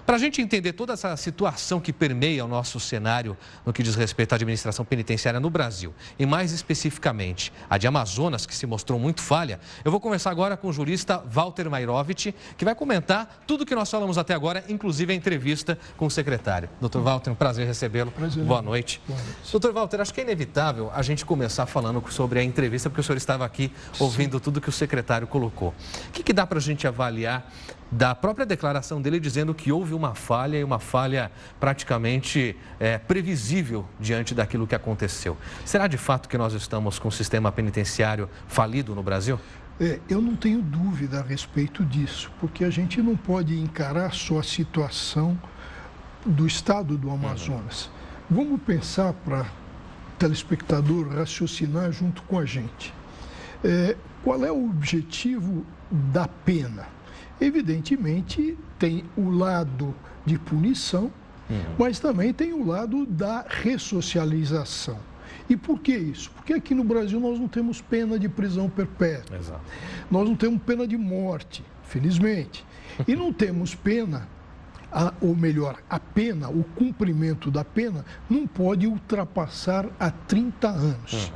Para a gente entender toda essa situação que permeia o nosso cenário no que diz respeito à administração penitenciária no Brasil, e mais especificamente a de Amazonas, que se mostrou muito falha, eu vou conversar agora com o jurista Walter Mairovich, que vai comentar tudo o que nós falamos até agora, inclusive a entrevista com o secretário. Doutor Walter, um prazer recebê-lo. Boa noite. Boa noite. Doutor Walter, acho que é inevitável a gente começar falando sobre a entrevista, porque o senhor estava aqui ouvindo tudo que o secretário colocou. O que dá para a gente avaliar da própria declaração dele dizendo que houve uma falha e uma falha praticamente previsível diante daquilo que aconteceu? Será de fato que nós estamos com o sistema penitenciário falido no Brasil? Eu não tenho dúvida a respeito disso, porque a gente não pode encarar só a situação do estado do Amazonas. Vamos pensar para o telespectador raciocinar junto com a gente. Qual é o objetivo da pena? Evidentemente, tem o lado de punição, mas também tem o lado da ressocialização. E por que isso? Porque aqui no Brasil nós não temos pena de prisão perpétua. Exato. Nós não temos pena de morte, felizmente. E não temos pena, ou melhor, a pena, o cumprimento da pena, não pode ultrapassar a 30 anos.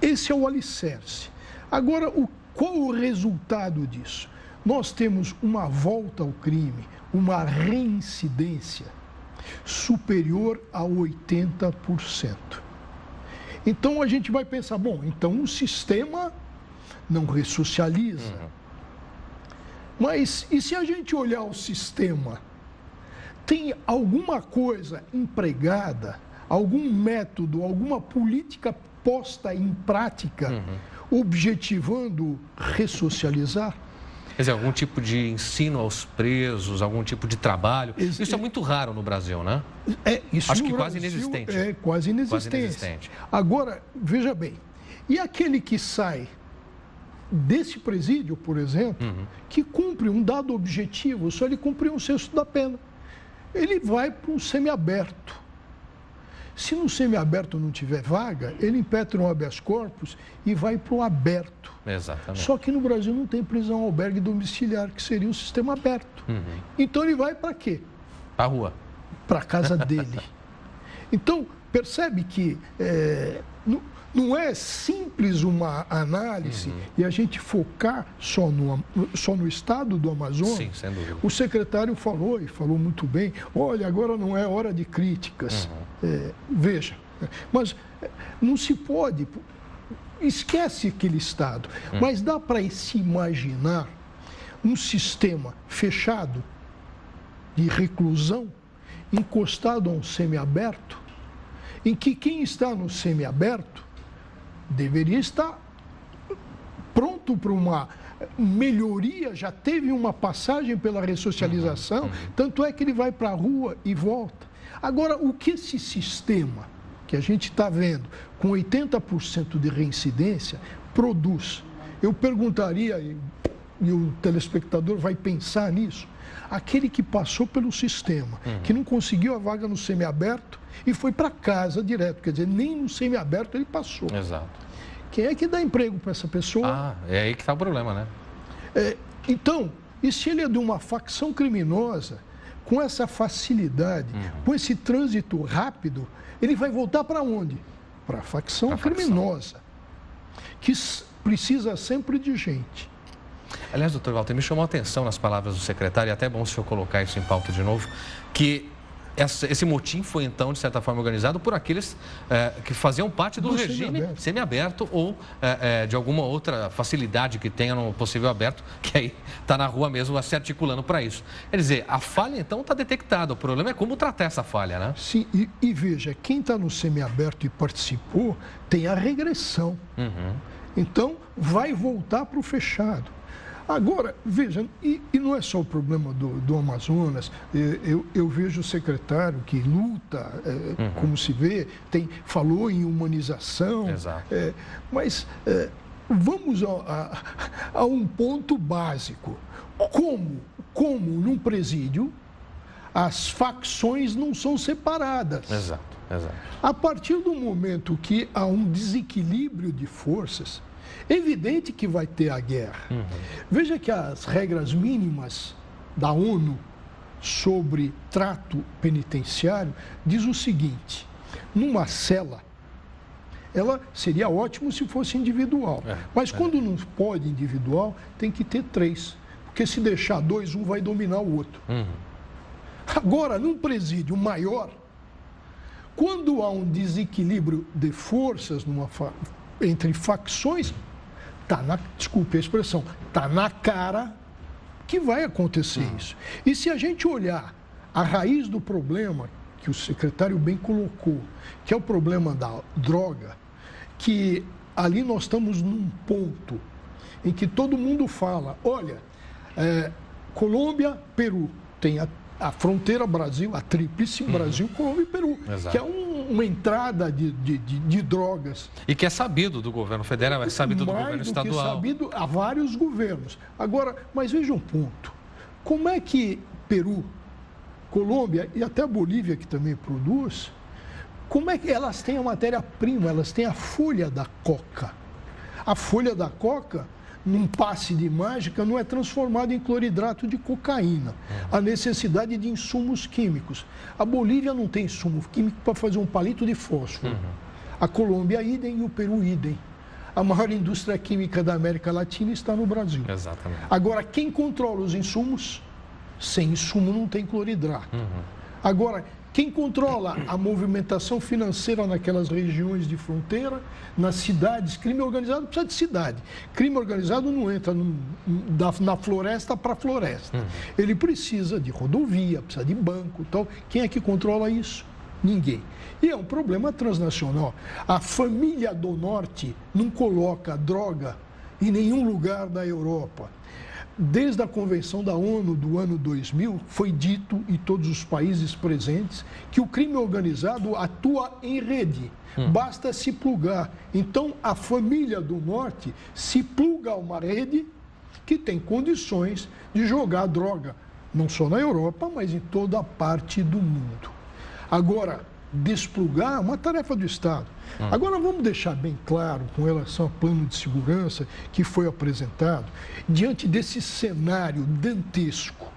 Esse é o alicerce. Agora, qual o resultado disso? Nós temos uma volta ao crime, uma reincidência superior a 80%. Então a gente vai pensar, bom, então o sistema não ressocializa. Mas e se a gente olhar o sistema, tem alguma coisa empregada, algum método, alguma política posta em prática, objetivando ressocializar? Quer dizer, algum tipo de ensino aos presos, algum tipo de trabalho. Isso é muito raro no Brasil, né? Isso acho que no quase Brasil inexistente. É quase inexistente. Agora, veja bem, e aquele que sai desse presídio, por exemplo, que cumpre um dado objetivo, só ele cumpre um sexto da pena, ele vai para um semiaberto. Se no semiaberto não tiver vaga, ele impetra um habeas corpus e vai para o aberto. Exatamente. Só que no Brasil não tem prisão albergue domiciliar, que seria um sistema aberto. Então ele vai para quê? Para a rua. Para a casa dele. Então, percebe que não é simples uma análise e a gente focar só no estado do Amazonas. Sim, sem dúvida. O secretário falou, e falou muito bem, olha, agora não é hora de críticas. Veja, mas não se pode, esquece aquele estado, mas dá para se imaginar um sistema fechado de reclusão, encostado a um semiaberto, em que quem está no semiaberto deveria estar pronto para uma melhoria, já teve uma passagem pela ressocialização, tanto é que ele vai para a rua e volta. Agora, o que esse sistema, que a gente está vendo, com 80% de reincidência, produz? Eu perguntaria, e o telespectador vai pensar nisso, aquele que passou pelo sistema, que não conseguiu a vaga no semiaberto e foi para casa direto, quer dizer, nem no semiaberto ele passou. Exato. Quem é que dá emprego para essa pessoa? É aí que está o problema, né? Então, e se ele é de uma facção criminosa, com essa facilidade, com esse trânsito rápido, ele vai voltar para onde? Para a facção criminosa, que precisa sempre de gente. Aliás, doutor Walter, me chamou a atenção nas palavras do secretário, e até é bom o senhor colocar isso em pauta de novo, que esse motim foi, então, de certa forma, organizado por aqueles que faziam parte do regime semiaberto ou de alguma outra facilidade que tenha no possível aberto, que aí está na rua mesmo se articulando para isso. Quer dizer, a falha, então, está detectada. O problema é como tratar essa falha, né? Sim, e veja, quem está no semiaberto e participou tem a regressão. Então, vai voltar para o fechado. Agora, veja, e não é só o problema do Amazonas, eu vejo o secretário que luta, como se vê, falou em humanização, mas vamos a um ponto básico. Como num presídio as facções não são separadas? Exato. A partir do momento que há um desequilíbrio de forças, é evidente que vai ter a guerra. Veja que as regras mínimas da ONU sobre trato penitenciário diz o seguinte: numa cela, ela seria ótimo se fosse individual, mas quando não pode individual, tem que ter 3, porque se deixar 2, um vai dominar o outro. Agora, num presídio maior, quando há um desequilíbrio de forças entre facções, desculpe a expressão, está na cara que vai acontecer isso. E se a gente olhar a raiz do problema, que o secretário bem colocou, que é o problema da droga, que ali nós estamos num ponto em que todo mundo fala, olha, Colômbia, Peru, tem a fronteira Brasil, a tríplice Brasil, Colômbia e Peru, que é uma entrada de drogas. E que é sabido do governo federal, é sabido do governo estadual. Mais do que sabido a vários governos. Agora, mas veja um ponto, como é que Peru, Colômbia e até a Bolívia, que também produz, como é que elas têm a matéria-prima, elas têm a folha da coca. A folha da coca, num passe de mágica, não é transformada em cloridrato de cocaína. A necessidade de insumos químicos. A Bolívia não tem insumo químico para fazer um palito de fósforo. A Colômbia, idem, e o Peru, idem. A maior indústria química da América Latina está no Brasil. Exatamente. Agora, quem controla os insumos? Sem insumo não tem cloridrato. Agora, quem controla a movimentação financeira naquelas regiões de fronteira, nas cidades? Crime organizado precisa de cidade. Crime organizado não entra na floresta para floresta. Ele precisa de rodovia, precisa de banco e tal. Quem é que controla isso? Ninguém. E é um problema transnacional. A família do Norte não coloca droga em nenhum lugar da Europa. Desde a Convenção da ONU do ano 2000, foi dito em todos os países presentes que o crime organizado atua em rede, basta se plugar. Então, a família do Norte se pluga a uma rede que tem condições de jogar droga, não só na Europa, mas em toda a parte do mundo. Agora, desplugar é uma tarefa do Estado. Agora, vamos deixar bem claro, com relação ao plano de segurança que foi apresentado, diante desse cenário dantesco,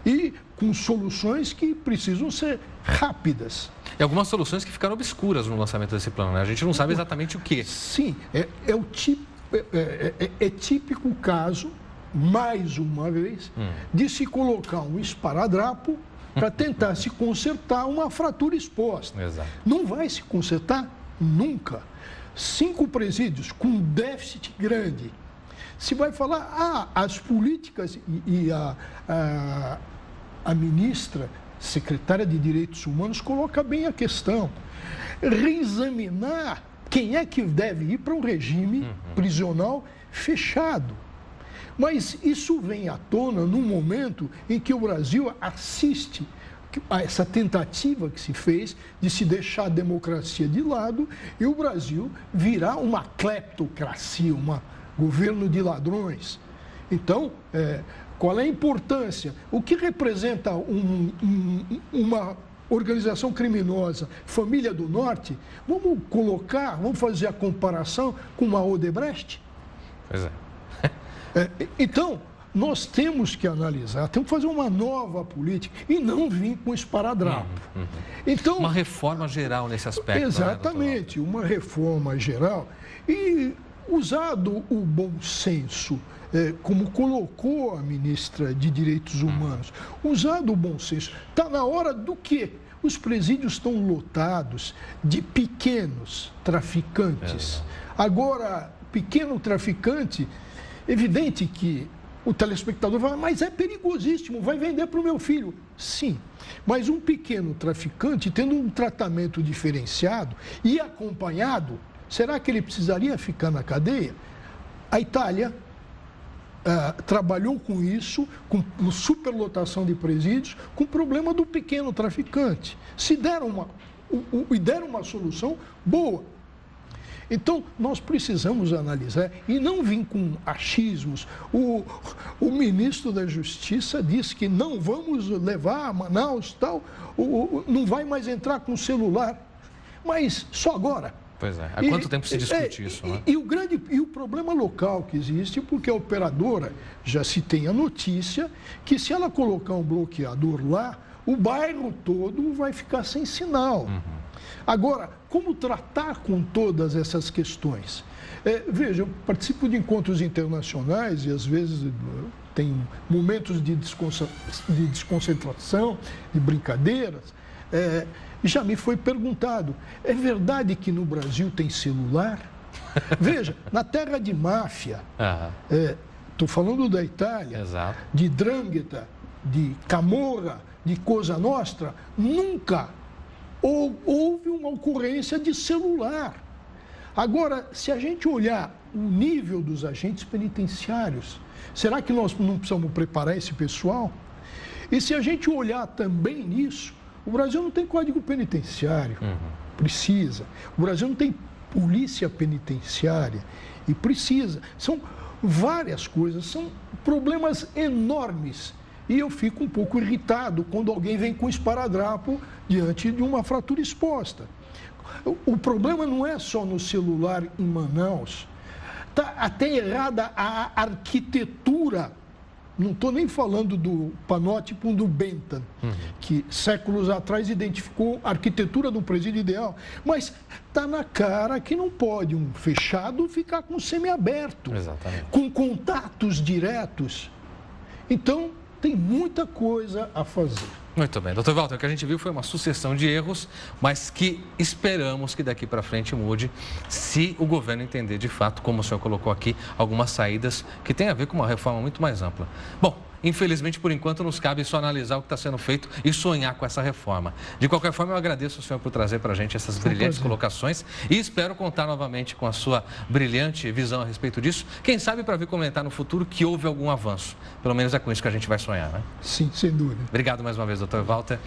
e com soluções que precisam ser rápidas. E algumas soluções que ficaram obscuras no lançamento desse plano, né? A gente não sabe exatamente o quê. Sim, é típico caso, mais uma vez, de se colocar um esparadrapo para tentar se consertar uma fratura exposta. Não vai se consertar nunca. 5 presídios com déficit grande. Se vai falar, as políticas, e a ministra, secretária de Direitos Humanos, coloca bem a questão. Reexaminar quem é que deve ir para um regime prisional fechado. Mas isso vem à tona num momento em que o Brasil assiste a essa tentativa que se fez de se deixar a democracia de lado e o Brasil virar uma cleptocracia, um governo de ladrões. Então, qual é a importância? O que representa uma organização criminosa, Família do Norte? Vamos fazer a comparação com uma Odebrecht? Pois é. Então, nós temos que analisar, temos que fazer uma nova política e não vir com esparadrapo. Então, uma reforma geral nesse aspecto. Exatamente, né, uma reforma geral. E, usado o bom senso, como colocou a ministra de Direitos Humanos, usado o bom senso, está na hora do quê? Os presídios estão lotados de pequenos traficantes. Agora, pequeno traficante... Evidente que o telespectador vai, mas é perigosíssimo, vai vender para o meu filho. Sim, mas um pequeno traficante, tendo um tratamento diferenciado e acompanhado, será que ele precisaria ficar na cadeia? A Itália trabalhou com isso, com superlotação de presídios, com o problema do pequeno traficante. Deram uma solução boa. Então, nós precisamos analisar e não vir com achismos. O ministro da Justiça disse que não vamos levar a Manaus, tal, não vai mais entrar com celular. Mas só agora, Pois é. Há quanto tempo se discute isso, né? E o problema local que existe, porque a operadora já se tem a notícia que se ela colocar um bloqueador lá, o bairro todo vai ficar sem sinal. Agora, como tratar com todas essas questões? Veja, eu participo de encontros internacionais e às vezes tem momentos de desconcentração, de brincadeiras. Já me foi perguntado, é verdade que no Brasil tem celular? Veja, na terra de máfia, estou falando da Itália, exato, de 'Ndrangheta, de Camorra, de Cosa Nostra, nunca houve uma ocorrência de celular. Agora, se a gente olhar o nível dos agentes penitenciários, será que nós não precisamos preparar esse pessoal? E se a gente olhar também nisso, o Brasil não tem código penitenciário, precisa. O Brasil não tem polícia penitenciária e precisa. São várias coisas, são problemas enormes. E eu fico um pouco irritado quando alguém vem com esparadrapo diante de uma fratura exposta. O problema não é só no celular em Manaus. Está até errada a arquitetura. Não estou nem falando do panótipo do Bentham, que séculos atrás identificou a arquitetura do presídio ideal. Mas está na cara que não pode um fechado ficar com semiaberto, com contatos diretos. Então, tem muita coisa a fazer. Muito bem. Doutor Walter, o que a gente viu foi uma sucessão de erros, mas que esperamos que daqui para frente mude, se o governo entender de fato, como o senhor colocou aqui, algumas saídas que têm a ver com uma reforma muito mais ampla. Bom, infelizmente, por enquanto, nos cabe só analisar o que está sendo feito e sonhar com essa reforma. De qualquer forma, eu agradeço ao senhor por trazer para a gente essas brilhantes colocações e espero contar novamente com a sua brilhante visão a respeito disso. Quem sabe para vir comentar no futuro que houve algum avanço. Pelo menos é com isso que a gente vai sonhar, né? Sim, sem dúvida. Obrigado mais uma vez, doutor Walter.